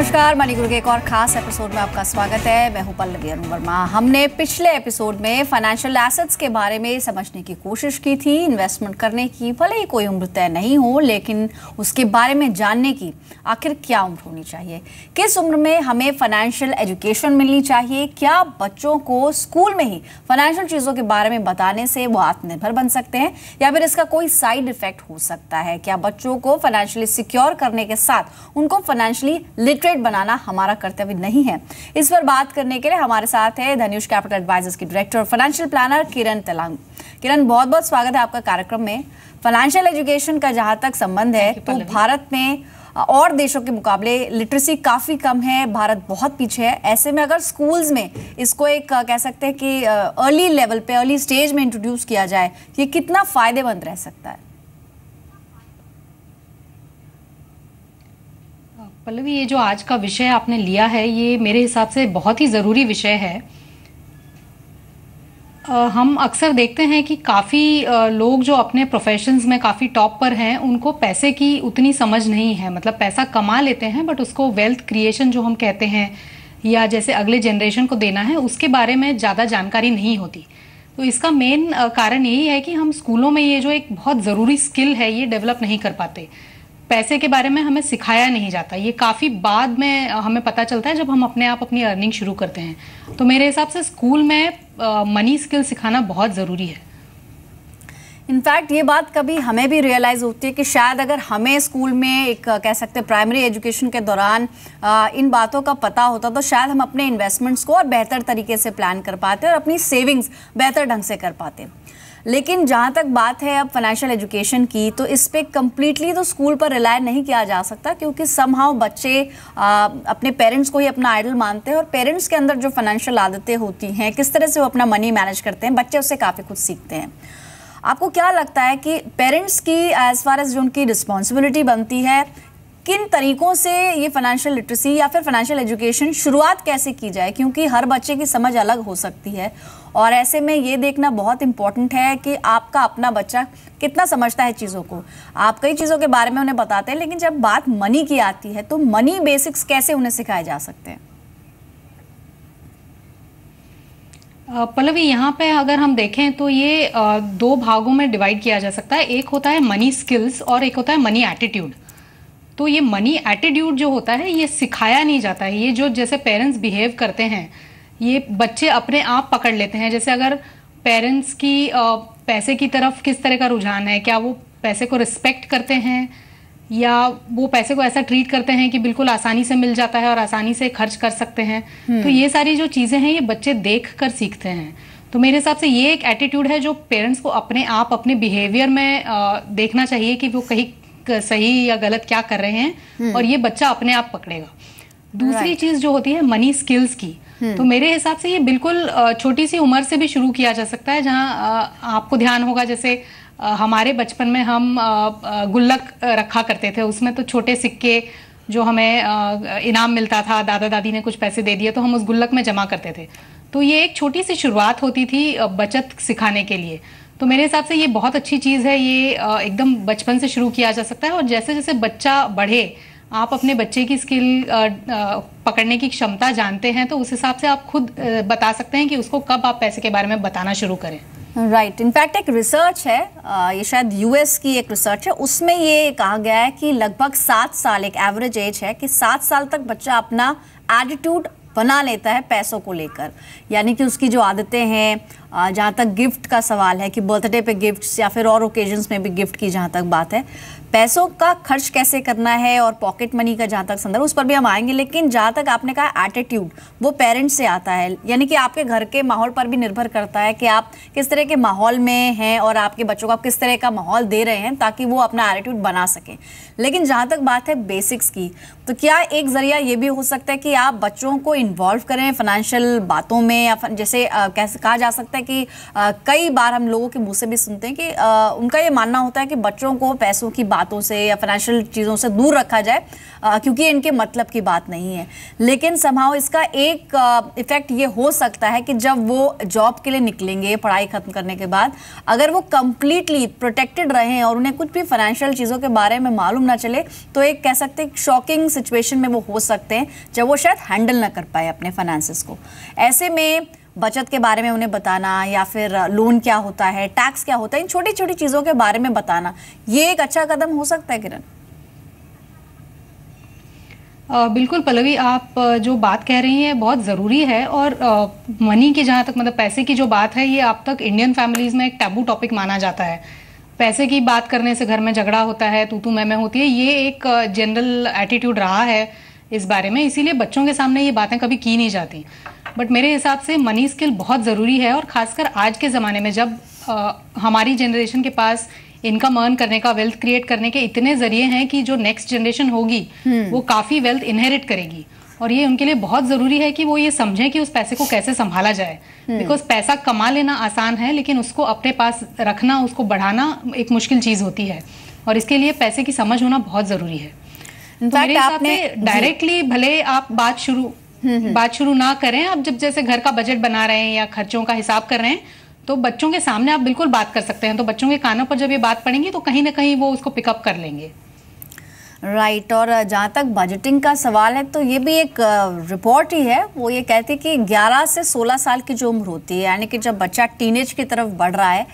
नमस्कार, मनी गुरु के एक और खास एपिसोड में आपका स्वागत है। मैं हूं पल्लवी अरुण वर्मा। हमने पिछले एपिसोड में फाइनेंशियल एसेट्स के बारे में समझने की कोशिश की थी, इन्वेस्टमेंट करने की। भले ही कोई उम्र तय नहीं हो, लेकिन उसके बारे में जानने की आखिर क्या उम्र होनी चाहिए, किस उम्र में हमें फाइनेंशियल एजुकेशन मिलनी चाहिए, क्या बच्चों को स्कूल में ही फाइनेंशियल चीज़ों के बारे में बताने से वो आत्मनिर्भर बन सकते हैं या फिर इसका कोई साइड इफेक्ट हो सकता है, क्या बच्चों को फाइनेंशियली सिक्योर करने के साथ उनको फाइनेंशियली लिटरेट बनाना हमारा कर्तव्य नहीं है। इस पर बात करने के लिए हमारे साथ है धनुष कैपिटल एडवाइजर्स की डायरेक्टर और फाइनेंशियल प्लानर किरण तेलंग। किरण, बहुत बहुत स्वागत है आपका कार्यक्रम में। फाइनेंशियल एजुकेशन का जहां तक संबंध है तो भारत में और देशों के मुकाबले लिटरेसी काफी कम है, भारत बहुत पीछे है। ऐसे में अगर स्कूल्स में इसको एक कह सकते हैं कि अर्ली लेवल पे, अर्ली स्टेज में इंट्रोड्यूस किया जाए, ये कितना फायदेमंद रह सकता है? पल्लवी, ये जो आज का विषय आपने लिया है, ये मेरे हिसाब से बहुत ही ज़रूरी विषय है। हम अक्सर देखते हैं कि काफ़ी लोग जो अपने प्रोफेशंस में काफ़ी टॉप पर हैं, उनको पैसे की उतनी समझ नहीं है। मतलब पैसा कमा लेते हैं, बट उसको वेल्थ क्रिएशन जो हम कहते हैं या जैसे अगले जनरेशन को देना है, उसके बारे में ज़्यादा जानकारी नहीं होती। तो इसका मेन कारण यही है कि हम स्कूलों में ये जो एक बहुत ज़रूरी स्किल है, ये डेवलप नहीं कर पाते। पैसे के बारे में हमें सिखाया नहीं जाता। ये काफ़ी बाद में हमें पता चलता है जब हम अपने आप अपनी अर्निंग शुरू करते हैं। तो मेरे हिसाब से स्कूल में मनी स्किल सिखाना बहुत ज़रूरी है। इनफैक्ट ये बात कभी हमें भी रियलाइज़ होती है कि शायद अगर हमें स्कूल में एक कह सकते हैं प्राइमरी एजुकेशन के दौरान इन बातों का पता होता तो शायद हम अपने इन्वेस्टमेंट्स को और बेहतर तरीके से प्लान कर पाते और अपनी सेविंग्स बेहतर ढंग से कर पाते। लेकिन जहाँ तक बात है अब फाइनेंशियल एजुकेशन की, तो इस पे कम्प्लीटली तो स्कूल पर रिलाय नहीं किया जा सकता, क्योंकि समहाउ बच्चे अपने पेरेंट्स को ही अपना आइडल मानते हैं और पेरेंट्स के अंदर जो फाइनेंशियल आदतें होती हैं, किस तरह से वो अपना मनी मैनेज करते हैं, बच्चे उससे काफ़ी कुछ सीखते हैं। आपको क्या लगता है कि पेरेंट्स की एज फार एज जो उनकी रिस्पॉन्सिबिलिटी बनती है, किन तरीकों से ये फाइनेंशियल लिटरेसी या फिर फाइनेंशियल एजुकेशन शुरुआत कैसे की जाए? क्योंकि हर बच्चे की समझ अलग हो सकती है और ऐसे में ये देखना बहुत इंपॉर्टेंट है कि आपका अपना बच्चा कितना समझता है चीज़ों को। आप कई चीज़ों के बारे में उन्हें बताते हैं, लेकिन जब बात मनी की आती है तो मनी बेसिक्स कैसे उन्हें सिखाए जा सकते हैं? पल्लवी, यहाँ पे अगर हम देखें तो ये दो भागों में डिवाइड किया जा सकता है। एक होता है मनी स्किल्स और एक होता है मनी एटीट्यूड। तो ये मनी एटीट्यूड जो होता है, ये सिखाया नहीं जाता है। ये जो जैसे पेरेंट्स बिहेव करते हैं, ये बच्चे अपने आप पकड़ लेते हैं। जैसे अगर पेरेंट्स की पैसे की तरफ किस तरह का रुझान है, क्या वो पैसे को रिस्पेक्ट करते हैं या वो पैसे को ऐसा ट्रीट करते हैं कि बिल्कुल आसानी से मिल जाता है और आसानी से खर्च कर सकते हैं। तो ये सारी जो चीज़ें हैं, ये बच्चे देख कर सीखते हैं। तो मेरे हिसाब से ये एक एटीट्यूड है जो पेरेंट्स को अपने आप अपने बिहेवियर में देखना चाहिए कि वो कहीं सही या गलत क्या कर रहे हैं, और ये बच्चा अपने आप पकड़ेगा। दूसरी चीज जो होती है मनी स्किल्स की, तो मेरे हिसाब से ये बिल्कुल छोटी सी उम्र से भी शुरू किया जा सकता है। जहां आपको ध्यान होगा, जैसे हमारे बचपन में हम गुल्लक रखा करते थे, उसमें तो छोटे सिक्के जो हमें इनाम मिलता था, दादा दादी ने कुछ पैसे दे दिए तो हम उस गुल्लक में जमा करते थे। तो ये एक छोटी सी शुरुआत होती थी बचत सिखाने के लिए। तो मेरे हिसाब से ये बहुत अच्छी चीज़ है। ये एकदम बचपन से शुरू किया जा सकता है और जैसे जैसे बच्चा बढ़े, आप अपने बच्चे की स्किल पकड़ने की क्षमता जानते हैं, तो उस हिसाब से आप खुद बता सकते हैं कि उसको कब आप पैसे के बारे में बताना शुरू करें। राइट। इनफैक्ट एक रिसर्च है, ये शायद यूएस की एक रिसर्च है, उसमें ये कहा गया है कि लगभग 7 साल एक एवरेज एज है कि 7 साल तक बच्चा अपना एटीट्यूड बना लेता है पैसों को लेकर। यानी कि उसकी जो आदतें हैं, जहाँ तक गिफ्ट का सवाल है कि बर्थडे पे गिफ्ट्स या फिर और ओकेजन्स में भी गिफ्ट की जहाँ तक बात है, पैसों का खर्च कैसे करना है और पॉकेट मनी का जहाँ तक संदर्भ, उस पर भी हम आएंगे। लेकिन जहाँ तक आपने कहा एटीट्यूड, वो पेरेंट्स से आता है, यानी कि आपके घर के माहौल पर भी निर्भर करता है कि आप किस तरह के माहौल में हैं और आपके बच्चों को आप किस तरह का माहौल दे रहे हैं ताकि वो अपना एटीट्यूड बना सकें। लेकिन जहाँ तक बात है बेसिक्स की, तो क्या एक जरिया ये भी हो सकता है कि आप बच्चों को इन्वॉल्व करें फाइनेंशियल बातों में, या जैसे कैसे कहा जा सकता है कि कई बार हम लोगों के मुँह से भी सुनते हैं कि उनका ये मानना होता है कि बच्चों को पैसों की बातों से या फाइनेंशियल चीज़ों से दूर रखा जाए क्योंकि इनके मतलब की बात नहीं है। लेकिन समहाउ इसका एक इफेक्ट ये हो सकता है कि जब वो जॉब के लिए निकलेंगे पढ़ाई खत्म करने के बाद, अगर वो कंप्लीटली प्रोटेक्टेड रहें और उन्हें कुछ भी फाइनेंशियल चीज़ों के बारे में मालूम ना चले, तो एक कह सकते हैं शॉकिंग सिचुएशन में वो हो सकते हैं जब वो शायद हैंडल ना कर पाए अपने फाइनेंसेस को। ऐसे में बचत के बारे में उन्हें बताना या फिर लोन क्या होता है, टैक्स क्या होता है, इन छोटी छोटी चीज़ों के बारे में बताना, ये एक अच्छा कदम हो सकता है किरण। बिल्कुल पल्लवी, आप जो बात कह रही हैं बहुत ज़रूरी है। और मनी की जहाँ तक मतलब पैसे की जो बात है, ये अब तक इंडियन फैमिलीज़ में एक टैबू टॉपिक माना जाता है। पैसे की बात करने से घर में झगड़ा होता है, तू मैं होती है, ये एक जनरल एटीट्यूड रहा है इस बारे में, इसीलिए बच्चों के सामने ये बातें कभी की नहीं जाती। बट मेरे हिसाब से मनी स्किल बहुत ज़रूरी है, और ख़ासकर आज के ज़माने में जब हमारी जनरेशन के पास इनकम अर्न करने का, वेल्थ क्रिएट करने के इतने जरिए हैं कि जो नेक्स्ट जनरेशन होगी वो काफ़ी वेल्थ इनहेरिट करेगी। और ये उनके लिए बहुत ज़रूरी है कि वो ये समझें कि उस पैसे को कैसे संभाला जाए। बिकॉज पैसा कमा लेना आसान है, लेकिन उसको अपने पास रखना, उसको बढ़ाना एक मुश्किल चीज़ होती है, और इसके लिए पैसे की समझ होना बहुत ज़रूरी है। तो मेरे हिसाब से डायरेक्टली भले आप बात शुरू ना करें, आप जब जैसे घर का बजट बना रहे हैं या खर्चों का हिसाब कर रहे हैं, तो बच्चों के सामने आप बिल्कुल बात कर सकते हैं। तो बच्चों के कानों पर जब ये बात पड़ेंगी तो कहीं ना कहीं वो उसको पिकअप कर लेंगे। राइट। और जहाँ तक बजटिंग का सवाल है, तो ये भी एक रिपोर्ट ही है, वो ये कहती है कि 11 से 16 साल की जो उम्र होती है, यानी कि जब बच्चा टीनेज की तरफ बढ़ रहा है,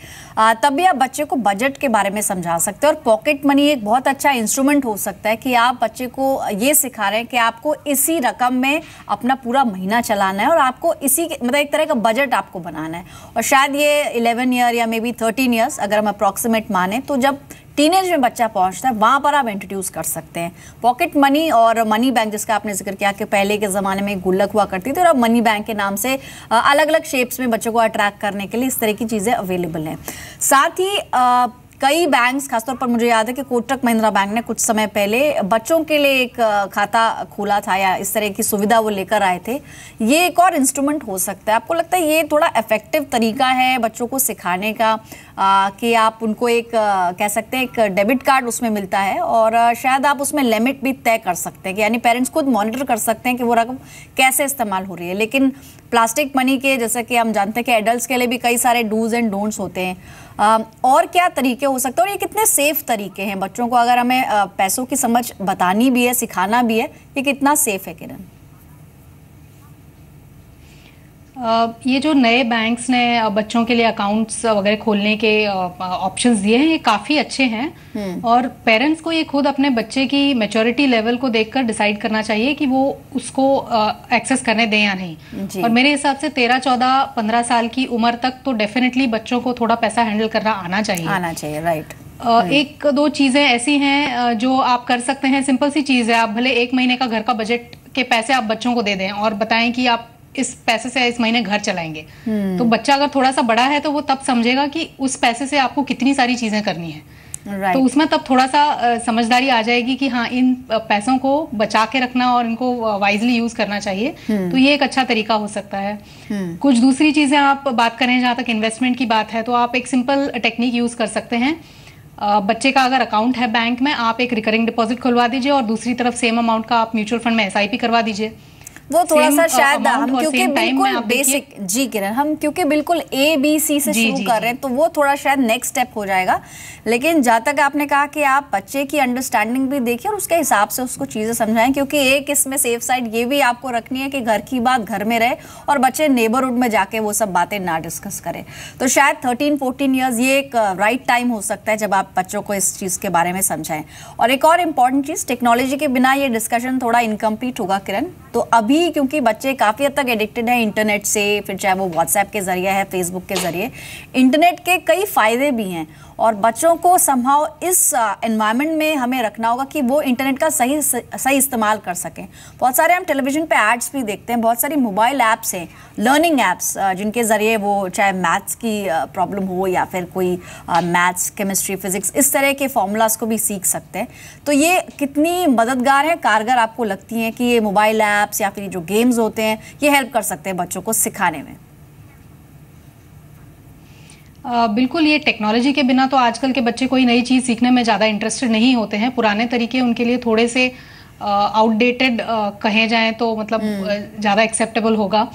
तब भी आप बच्चे को बजट के बारे में समझा सकते हैं। और पॉकेट मनी एक बहुत अच्छा इंस्ट्रूमेंट हो सकता है कि आप बच्चे को ये सिखा रहे हैं कि आपको इसी रकम में अपना पूरा महीना चलाना है और आपको इसी मतलब एक तरह का बजट आपको बनाना है। और शायद ये 11 ईयर या मे बी 13 ईयर्स अगर हम अप्रॉक्सीमेट माने, तो जब टीनेज में बच्चा पहुंचता है, वहां पर आप इंट्रोड्यूस कर सकते हैं पॉकेट मनी। और मनी बैंक जिसका आपने जिक्र किया कि पहले के ज़माने में गुल्लक हुआ करती थी, और अब मनी बैंक के नाम से अलग अलग शेप्स में बच्चों को अट्रैक्ट करने के लिए इस तरह की चीज़ें अवेलेबल हैं। साथ ही कई बैंक्स, खासतौर पर मुझे याद है कि कोटक महिंद्रा बैंक ने कुछ समय पहले बच्चों के लिए एक खाता खोला था, या इस तरह की सुविधा वो लेकर आए थे। ये एक और इंस्ट्रूमेंट हो सकता है। आपको लगता है ये थोड़ा इफेक्टिव तरीका है बच्चों को सिखाने का कि आप उनको एक कह सकते हैं एक डेबिट कार्ड उसमें मिलता है, और शायद आप उसमें लिमिट भी तय कर सकते हैं कि यानी पेरेंट्स खुद मॉनिटर कर सकते हैं कि वो रकम कैसे इस्तेमाल हो रही है। लेकिन प्लास्टिक मनी के, जैसे कि हम जानते हैं कि एडल्ट्स के लिए भी कई सारे डूज एंड डोंट्स होते हैं। और क्या तरीके हो सकते हैं, और ये कितने सेफ तरीके हैं बच्चों को अगर हमें पैसों की समझ बतानी भी है, सिखाना भी है, ये कितना सेफ है किरण? ये जो नए बैंक्स ने बच्चों के लिए अकाउंट्स वगैरह खोलने के ऑप्शंस दिए हैं, ये काफ़ी अच्छे हैं। और पेरेंट्स को ये खुद अपने बच्चे की मैच्योरिटी लेवल को देखकर डिसाइड करना चाहिए कि वो उसको एक्सेस करने दें या नहीं। और मेरे हिसाब से 13, 14, 15 साल की उम्र तक तो डेफिनेटली बच्चों को थोड़ा पैसा हैंडल करना आना चाहिए। राइट। एक दो चीज़ें ऐसी हैं जो आप कर सकते हैं। सिंपल सी चीज़ है, आप भले 1 महीने का घर का बजट के पैसे आप बच्चों को दे दें और बताएं कि आप इस पैसे से इस महीने घर चलाएंगे। तो बच्चा अगर थोड़ा सा बड़ा है तो वो तब समझेगा कि उस पैसे से आपको कितनी सारी चीजें करनी है। तो उसमें तब थोड़ा सा समझदारी आ जाएगी कि हाँ, इन पैसों को बचा के रखना और इनको वाइजली यूज करना चाहिए। तो ये एक अच्छा तरीका हो सकता है। कुछ दूसरी चीजें आप बात करें, जहां तक इन्वेस्टमेंट की बात है, तो आप एक सिंपल टेक्निक यूज कर सकते हैं। बच्चे का अगर अकाउंट है बैंक में, आप एक रिकरिंग डिपॉजिट खुलवा दीजिए और दूसरी तरफ सेम अमाउंट का आप म्यूचुअल फंड में SIP करवा दीजिए। वो थोड़ा सा शायद हम क्योंकि बिल्कुल बेसिक जी किरण, हम क्योंकि बिल्कुल ABC से शुरू कर रहे हैं, तो वो थोड़ा शायद नेक्स्ट स्टेप हो जाएगा। लेकिन जहाँ तक आपने कहा कि आप बच्चे की अंडरस्टैंडिंग भी देखिए और उसके हिसाब से उसको चीज़ें समझाएं, क्योंकि एक इसमें सेफ साइड ये भी आपको रखनी है कि घर की बात घर में रहे और बच्चे नेबरहुड में जाके वो सब बातें ना डिस्कस करें। तो शायद 13-14 ईयर्स ये एक राइट टाइम हो सकता है जब आप बच्चों को इस चीज़ के बारे में समझाएं। और एक और इम्पॉर्टेंट चीज़, टेक्नोलॉजी के बिना ये डिस्कशन थोड़ा इनकम्प्लीट होगा किरण। तो अभी क्योंकि बच्चे काफ़ी हद तक एडिक्टेड हैं इंटरनेट से, फिर चाहे वो व्हाट्सएप के जरिए है, फेसबुक के जरिए, इंटरनेट के कई फ़ायदे भी हैं। और बच्चों को समहाउ इस एनवायरनमेंट में हमें रखना होगा कि वो इंटरनेट का सही इस्तेमाल कर सकें। बहुत सारे हम टेलीविज़न पे एड्स भी देखते हैं, बहुत सारी मोबाइल ऐप्स हैं, लर्निंग ऐप्स, जिनके ज़रिए वो चाहे मैथ्स की प्रॉब्लम हो या फिर कोई मैथ्स, केमिस्ट्री, फिजिक्स, इस तरह के फॉर्मूलाज को भी सीख सकते हैं। तो ये कितनी मददगार है, कारगर आपको लगती हैं कि ये मोबाइल ऐप्स या फिर जो गेम्स होते हैं ये हेल्प कर सकते हैं बच्चों को सिखाने में? बिल्कुल, ये टेक्नोलॉजी के बिना तो आजकल के बच्चे कोई नई चीज़ सीखने में ज़्यादा इंटरेस्टेड नहीं होते हैं। पुराने तरीके उनके लिए थोड़े से आउटडेटेड कहे जाएं तो मतलब ज़्यादा एक्सेप्टेबल होगा।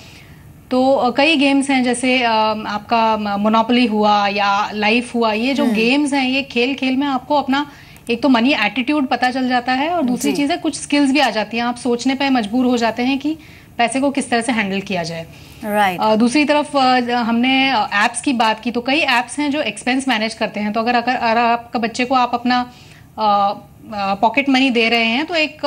तो कई गेम्स हैं, जैसे आपका मोनोपोली हुआ या लाइफ हुआ, ये जो गेम्स हैं ये खेल खेल में आपको अपना एक तो मनी एटीट्यूड पता चल जाता है और दूसरी चीज़ है कुछ स्किल्स भी आ जाती हैं। आप सोचने पे मजबूर हो जाते हैं कि पैसे को किस तरह से हैंडल किया जाए। राइट दूसरी तरफ हमने ऐप्स की बात की, तो कई ऐप्स हैं जो एक्सपेंस मैनेज करते हैं। तो अगर आपका बच्चे को आप अपना पॉकेट मनी दे रहे हैं तो एक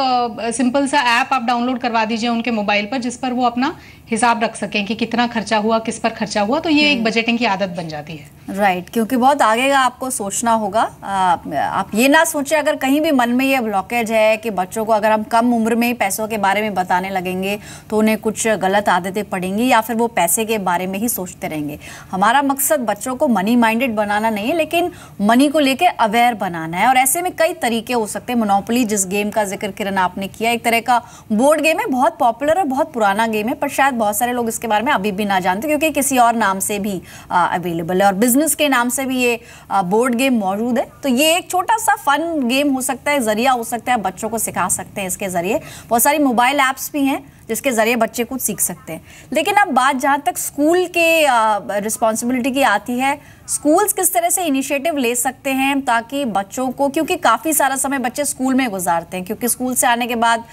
सिंपल सा ऐप आप डाउनलोड करवा दीजिए उनके मोबाइल पर, जिस पर वो अपना हिसाब रख सकें कि कितना खर्चा हुआ, किस पर खर्चा हुआ। तो ये एक बजटिंग की आदत बन जाती है। राइट क्योंकि बहुत आगे का आपको सोचना होगा। आप ये ना सोचें अगर कहीं भी मन में ये ब्लॉकेज है कि बच्चों को अगर हम कम उम्र में ही पैसों के बारे में बताने लगेंगे तो उन्हें कुछ गलत आदतें पड़ेंगी या फिर वो पैसे के बारे में ही सोचते रहेंगे। हमारा मकसद बच्चों को मनी माइंडेड बनाना नहीं है, लेकिन मनी को लेके अवेयर बनाना है। और ऐसे में कई तरीके हो सकते हैं। मोनोपोली जिस गेम का जिक्र किरण आपने किया, एक तरह का बोर्ड गेम है, बहुत पॉपुलर और बहुत पुराना गेम है, पर शायद बहुत सारे लोग इसके बारे में अभी भी ना जानते क्योंकि किसी और नाम से भी अवेलेबल है और बिजनेस के नाम से भी ये बोर्ड गेम मौजूद है। तो ये एक छोटा सा फन गेम हो सकता है, जरिया हो सकता है, बच्चों को सिखा सकते हैं इसके जरिए। बहुत सारी मोबाइल ऐप्स भी हैं जिसके जरिए बच्चे कुछ सीख सकते हैं। लेकिन अब बात जहाँ तक स्कूल के रिस्पॉन्सिबिलिटी की आती है, स्कूल्स किस तरह से इनिशिएटिव ले सकते हैं ताकि बच्चों को, क्योंकि काफ़ी सारा समय बच्चे स्कूल में गुजारते हैं, क्योंकि स्कूल से आने के बाद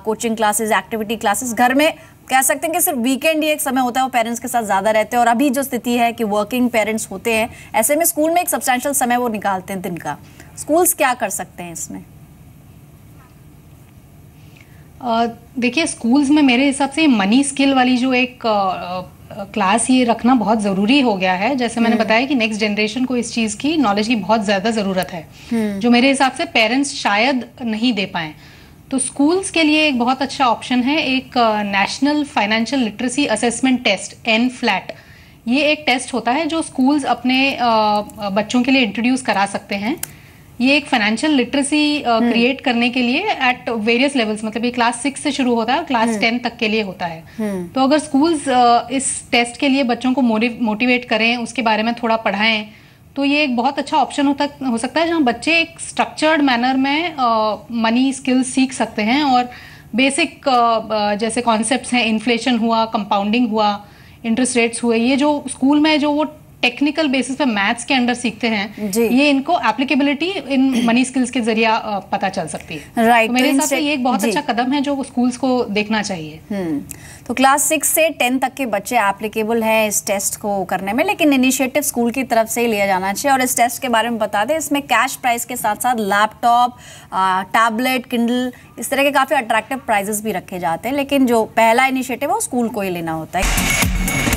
कोचिंग क्लासेस, एक्टिविटी क्लासेस, घर में कह सकते हैं कि सिर्फ वीकेंड ही एक समय होता है, वो पेरेंट्स के साथ ज़्यादा रहते हैं। और अभी जो स्थिति है कि वर्किंग पेरेंट्स होते हैं, ऐसे में स्कूल में एक सब्सटेंशियल समय वो निकालते हैं दिन का। स्कूल्स क्या कर सकते हैं इसमें? देखिए, स्कूल्स में मेरे हिसाब से मनी स्किल वाली जो एक क्लास ये रखना बहुत ज़रूरी हो गया है। जैसे मैंने बताया कि नेक्स्ट जनरेशन को इस चीज़ की नॉलेज की बहुत ज़्यादा ज़रूरत है, जो मेरे हिसाब से पेरेंट्स शायद नहीं दे पाएँ। तो स्कूल्स के लिए एक बहुत अच्छा ऑप्शन है एक national financial literacy assessment test, NFLAT। ये एक टेस्ट होता है जो स्कूल्स अपने बच्चों के लिए इंट्रोड्यूस करा सकते हैं। ये एक फाइनेंशियल लिटरेसी क्रिएट करने के लिए एट वेरियस लेवल्स, मतलब ये क्लास 6 से शुरू होता है और क्लास 10 तक के लिए होता है। तो अगर स्कूल्स इस टेस्ट के लिए बच्चों को मोटिवेट करें, उसके बारे में थोड़ा पढ़ाएं, तो ये एक बहुत अच्छा ऑप्शन हो सकता है जहाँ बच्चे एक स्ट्रक्चर्ड मैनर में मनी स्किल्स सीख सकते हैं। और बेसिक जैसे कॉन्सेप्ट्स हैं, इन्फ्लेशन हुआ, कंपाउंडिंग हुआ, इंटरेस्ट रेट्स हुए, ये जो स्कूल में जो वो टेक्निकल बेसिस पे मैथ्स के अंडर सीखते हैं, ये इनको एप्लीकेबिलिटी इन मनी स्किल्स के जरिए पता चल सकती है। राइट, तो मेरे हिसाब से ये एक बहुत अच्छा कदम है जो स्कूल्स को देखना चाहिए। तो क्लास 6 से 10 तक के बच्चे एप्लीकेबल हैं इस टेस्ट को करने में, लेकिन इनिशिएटिव स्कूल की तरफ से ही लिया जाना चाहिए। और इस टेस्ट के बारे में बता दें, इसमें कैश प्राइस के साथ साथ लैपटॉप, टैबलेट, किंडल, इस तरह के काफ़ी अट्रैक्टिव प्राइजेस भी रखे जाते हैं। लेकिन जो पहला इनिशिएटिव है वो स्कूल को ही लेना होता है।